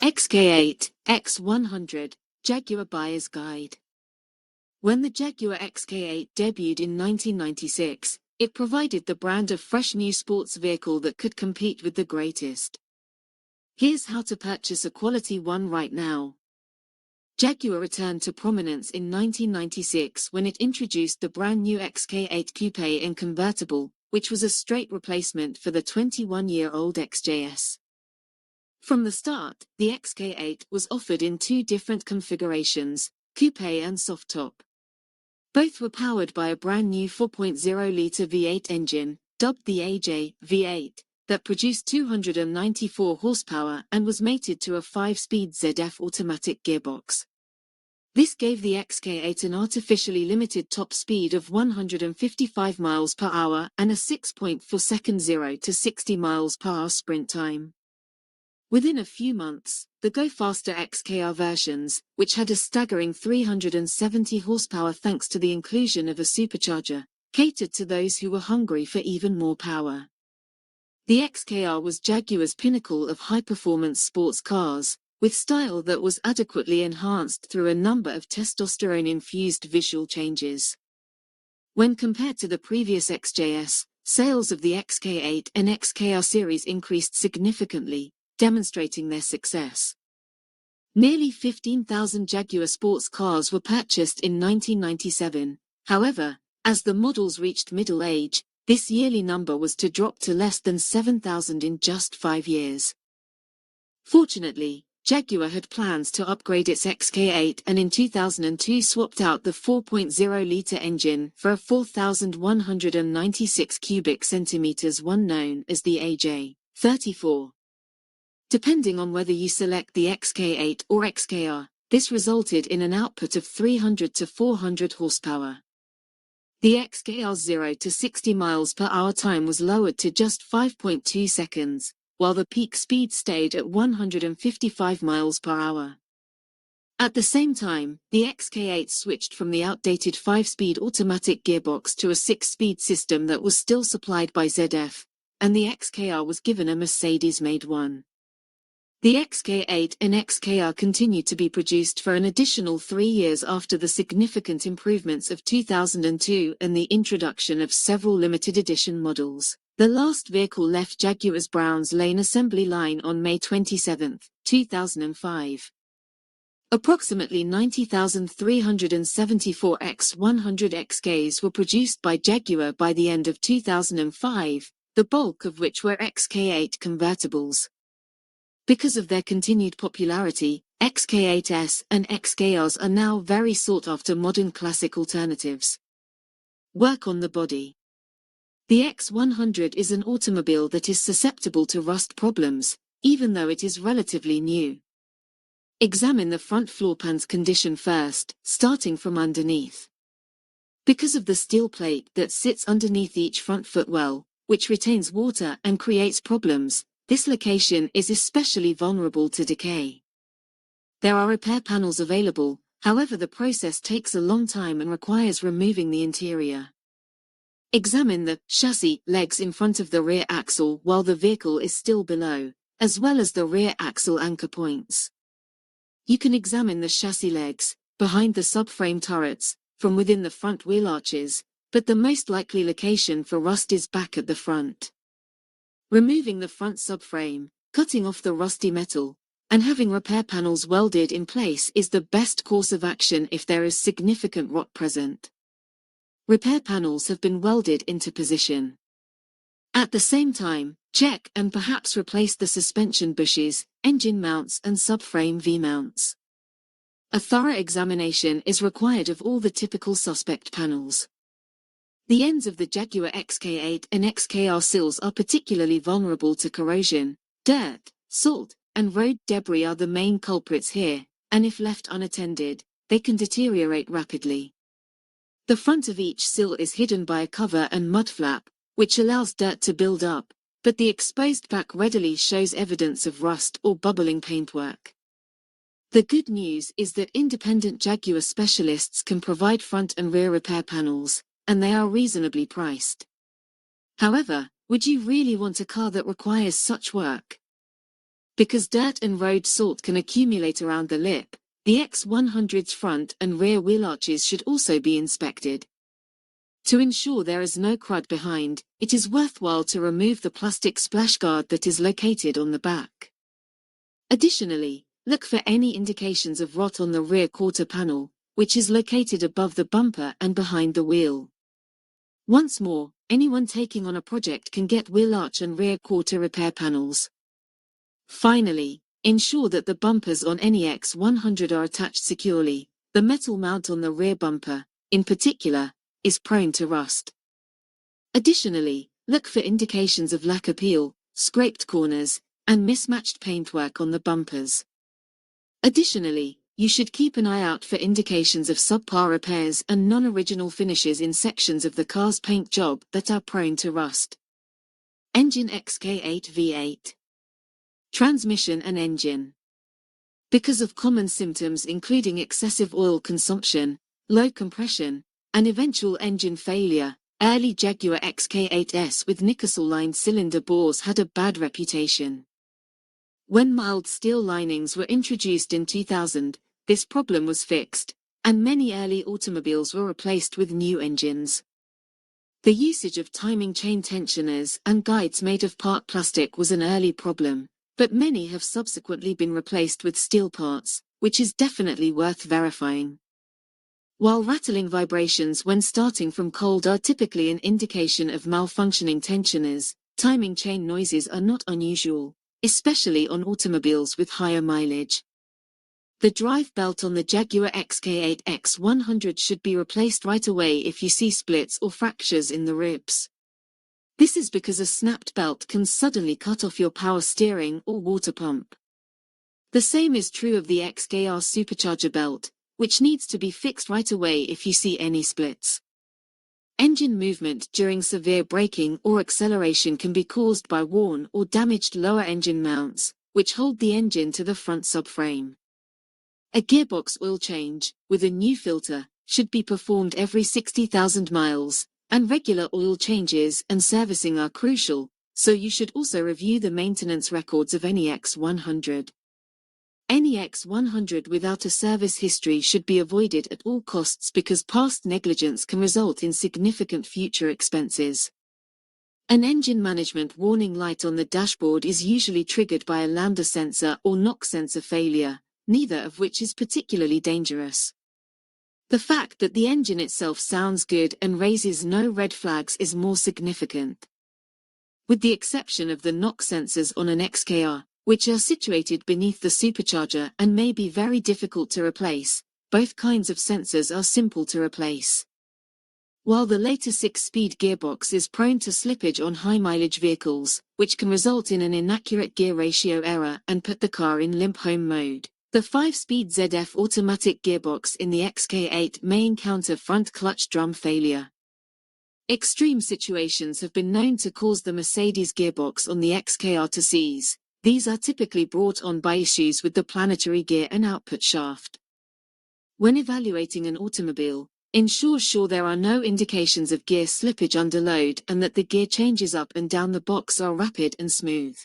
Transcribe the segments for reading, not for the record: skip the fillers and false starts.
XK8, X100, Jaguar Buyer's Guide. When the Jaguar XK8 debuted in 1996, it provided the brand of fresh new sports vehicle that could compete with the greatest. Here's how to purchase a quality one right now. Jaguar returned to prominence in 1996 when it introduced the brand new XK8 Coupe and Convertible, which was a straight replacement for the 21-year-old XJS. From the start, the XK8 was offered in two different configurations, coupe and soft top. Both were powered by a brand new 4.0-liter V8 engine, dubbed the AJ V8, that produced 294 horsepower and was mated to a 5-speed ZF automatic gearbox. This gave the XK8 an artificially limited top speed of 155 miles per hour and a 6.4-second 0 to 60 miles per hour sprint time. Within a few months, the Go Faster XKR versions, which had a staggering 370 horsepower thanks to the inclusion of a supercharger, catered to those who were hungry for even more power. The XKR was Jaguar's pinnacle of high-performance sports cars, with style that was adequately enhanced through a number of testosterone-infused visual changes. When compared to the previous XJS, sales of the XK8 and XKR series increased significantly, demonstrating their success. Nearly 15,000 Jaguar sports cars were purchased in 1997, however, as the models reached middle age, this yearly number was to drop to less than 7,000 in just 5 years. Fortunately, Jaguar had plans to upgrade its XK8 and in 2002 swapped out the 4.0-liter engine for a 4,196 cubic centimeters one known as the AJ34. Depending on whether you select the XK8 or XKR, this resulted in an output of 300 to 400 horsepower. The XKR's 0 to 60 miles per hour time was lowered to just 5.2 seconds, while the peak speed stayed at 155 miles per hour. At the same time, the XK8 switched from the outdated 5-speed automatic gearbox to a 6-speed system that was still supplied by ZF, and the XKR was given a Mercedes-made one. The XK8 and XKR continued to be produced for an additional 3 years after the significant improvements of 2002 and the introduction of several limited edition models. The last vehicle left Jaguar's Browns Lane assembly line on May 27, 2005. Approximately 90,374 X100 XKs were produced by Jaguar by the end of 2005, the bulk of which were XK8 convertibles. Because of their continued popularity, XK8s and XKRs are now very sought-after modern classic alternatives. Work on the body. The X100 is an automobile that is susceptible to rust problems, even though it is relatively new. Examine the front floor pan's condition first, starting from underneath. Because of the steel plate that sits underneath each front footwell, which retains water and creates problems, this location is especially vulnerable to decay. There are repair panels available, however the process takes a long time and requires removing the interior. Examine the chassis legs in front of the rear axle while the vehicle is still below, as well as the rear axle anchor points. You can examine the chassis legs, behind the subframe turrets, from within the front wheel arches, but the most likely location for rust is back at the front. Removing the front subframe, cutting off the rusty metal, and having repair panels welded in place is the best course of action if there is significant rot present. Repair panels have been welded into position. At the same time, check and perhaps replace the suspension bushes, engine mounts and subframe V-mounts. A thorough examination is required of all the typical suspect panels. The ends of the Jaguar XK8 and XKR sills are particularly vulnerable to corrosion. Dirt, salt, and road debris are the main culprits here, and if left unattended, they can deteriorate rapidly. The front of each sill is hidden by a cover and mud flap, which allows dirt to build up, but the exposed back readily shows evidence of rust or bubbling paintwork. The good news is that independent Jaguar specialists can provide front and rear repair panels, and they are reasonably priced. However, would you really want a car that requires such work? Because dirt and road salt can accumulate around the lip, the X100's front and rear wheel arches should also be inspected. To ensure there is no crud behind, it is worthwhile to remove the plastic splash guard that is located on the back. Additionally, look for any indications of rot on the rear quarter panel, which is located above the bumper and behind the wheel. Once more, anyone taking on a project can get wheel arch and rear quarter repair panels. Finally, ensure that the bumpers on any X100 are attached securely. The metal mount on the rear bumper, in particular, is prone to rust. Additionally, look for indications of lacquer peel, scraped corners, and mismatched paintwork on the bumpers. Additionally, you should keep an eye out for indications of subpar repairs and non-original finishes in sections of the car's paint job that are prone to rust. Engine XK8 V8. Transmission and engine. Because of common symptoms including excessive oil consumption, low compression, and eventual engine failure, early Jaguar XK8s with nickel-lined cylinder bores had a bad reputation. When mild steel linings were introduced in 2000, this problem was fixed, and many early automobiles were replaced with new engines. The usage of timing chain tensioners and guides made of part plastic was an early problem, but many have subsequently been replaced with steel parts, which is definitely worth verifying. While rattling vibrations when starting from cold are typically an indication of malfunctioning tensioners, timing chain noises are not unusual, especially on automobiles with higher mileage. The drive belt on the Jaguar XK8 X100 should be replaced right away if you see splits or fractures in the ribs. This is because a snapped belt can suddenly cut off your power steering or water pump. The same is true of the XKR supercharger belt, which needs to be fixed right away if you see any splits. Engine movement during severe braking or acceleration can be caused by worn or damaged lower engine mounts, which hold the engine to the front subframe. A gearbox oil change, with a new filter, should be performed every 60,000 miles, and regular oil changes and servicing are crucial, so you should also review the maintenance records of any X100. Any X100 without a service history should be avoided at all costs because past negligence can result in significant future expenses. An engine management warning light on the dashboard is usually triggered by a lambda sensor or knock sensor failure, neither of which is particularly dangerous. The fact that the engine itself sounds good and raises no red flags is more significant. With the exception of the knock sensors on an XKR, which are situated beneath the supercharger and may be very difficult to replace, both kinds of sensors are simple to replace. While the later 6-speed gearbox is prone to slippage on high-mileage vehicles, which can result in an inaccurate gear ratio error and put the car in limp home mode, the 5-speed ZF automatic gearbox in the XK8 may encounter front clutch drum failure. Extreme situations have been known to cause the Mercedes gearbox on the XKR to seize. These are typically brought on by issues with the planetary gear and output shaft. When evaluating an automobile, ensure there are no indications of gear slippage under load and that the gear changes up and down the box are rapid and smooth.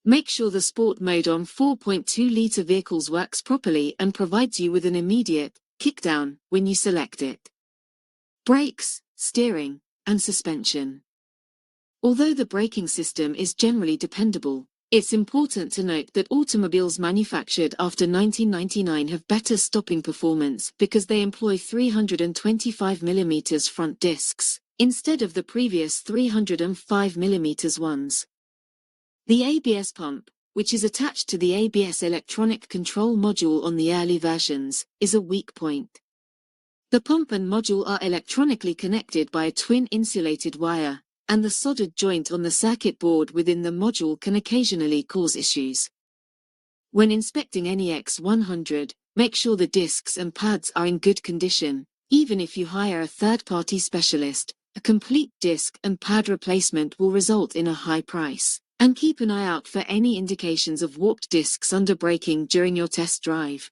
Make sure the sport mode on 4.2-liter vehicles works properly and provides you with an immediate kickdown when you select it. Brakes, steering, and suspension. Although the braking system is generally dependable, it's important to note that automobiles manufactured after 1999 have better stopping performance because they employ 325mm front discs, instead of the previous 305mm ones. The ABS pump, which is attached to the ABS electronic control module on the early versions, is a weak point. The pump and module are electronically connected by a twin insulated wire, and the soldered joint on the circuit board within the module can occasionally cause issues. When inspecting any X100, make sure the discs and pads are in good condition. Even if you hire a third-party specialist, a complete disc and pad replacement will result in a high price. And keep an eye out for any indications of warped discs under braking during your test drive.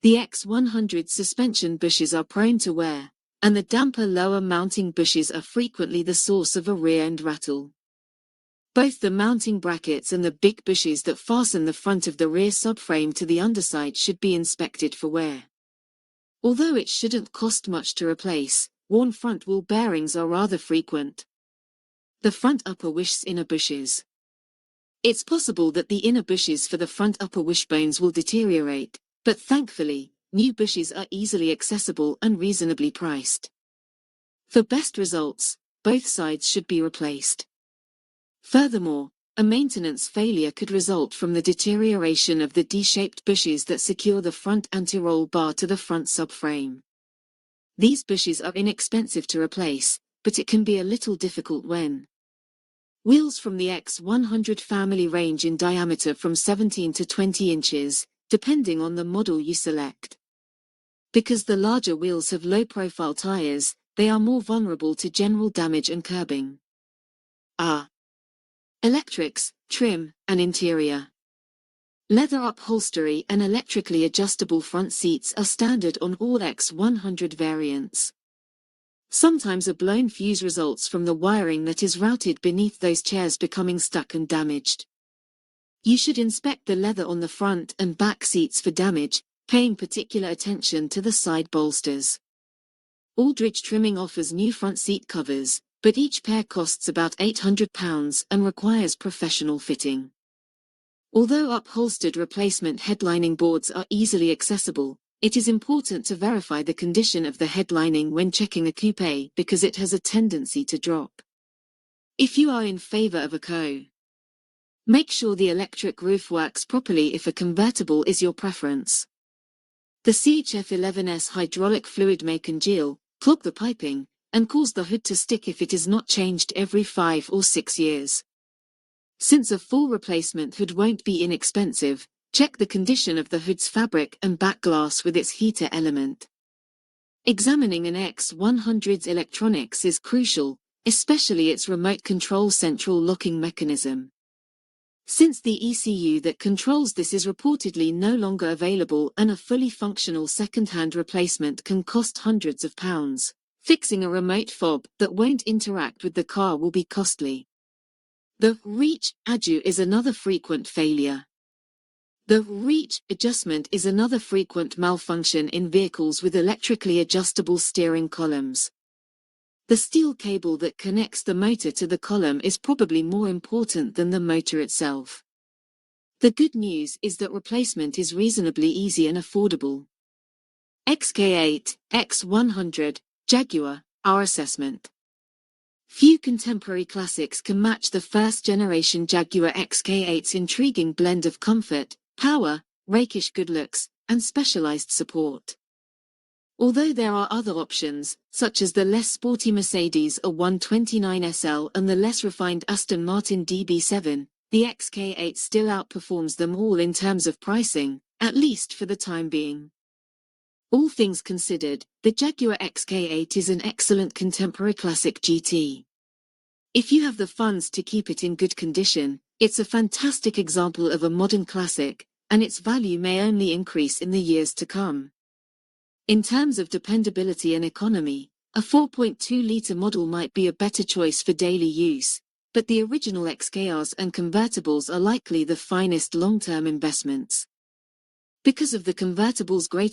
The X100 suspension bushes are prone to wear, and the damper lower mounting bushes are frequently the source of a rear-end rattle. Both the mounting brackets and the big bushes that fasten the front of the rear subframe to the underside should be inspected for wear. Although it shouldn't cost much to replace, worn front wheel bearings are rather frequent. The front upper wish's inner bushes. It's possible that the inner bushes for the front upper wishbones will deteriorate, but thankfully, new bushes are easily accessible and reasonably priced. For best results, both sides should be replaced. Furthermore, a maintenance failure could result from the deterioration of the D-shaped bushes that secure the front anti-roll bar to the front subframe. These bushes are inexpensive to replace, but it can be a little difficult when wheels from the X100 family range in diameter from 17 to 20 inches, depending on the model you select. Because the larger wheels have low-profile tires, they are more vulnerable to general damage and curbing. Electrics, trim, and interior. Leather upholstery and electrically adjustable front seats are standard on all X100 variants. Sometimes a blown fuse results from the wiring that is routed beneath those chairs becoming stuck and damaged. You should inspect the leather on the front and back seats for damage, paying particular attention to the side bolsters. Aldridge Trimming offers new front seat covers, but each pair costs about £800 and requires professional fitting. Although upholstered replacement headlining boards are easily accessible, it is important to verify the condition of the headlining when checking a coupe because it has a tendency to drop. If you are in favor of a make sure the electric roof works properly if a convertible is your preference. The CHF11S hydraulic fluid may congeal, clog the piping, and cause the hood to stick if it is not changed every 5 or 6 years. Since a full replacement hood won't be inexpensive, check the condition of the hood's fabric and back glass with its heater element. Examining an X100's electronics is crucial, especially its remote control central locking mechanism. Since the ECU that controls this is reportedly no longer available and a fully functional second-hand replacement can cost hundreds of pounds, fixing a remote fob that won't interact with the car will be costly. The reach adjustment is another frequent failure. The reach adjustment is another frequent malfunction in vehicles with electrically adjustable steering columns. The steel cable that connects the motor to the column is probably more important than the motor itself. The good news is that replacement is reasonably easy and affordable. XK8, X100, Jaguar, our assessment. Few contemporary classics can match the first-generation Jaguar XK8's intriguing blend of comfort, power, rakish good looks, and specialized support. Although there are other options, such as the less sporty Mercedes A129 SL and the less refined Aston Martin DB7, the XK8 still outperforms them all in terms of pricing, at least for the time being. All things considered, the Jaguar XK8 is an excellent contemporary classic GT. If you have the funds to keep it in good condition, it's a fantastic example of a modern classic, and its value may only increase in the years to come. In terms of dependability and economy, a 4.2-litre model might be a better choice for daily use, but the original XKRs and convertibles are likely the finest long-term investments. Because of the convertible's great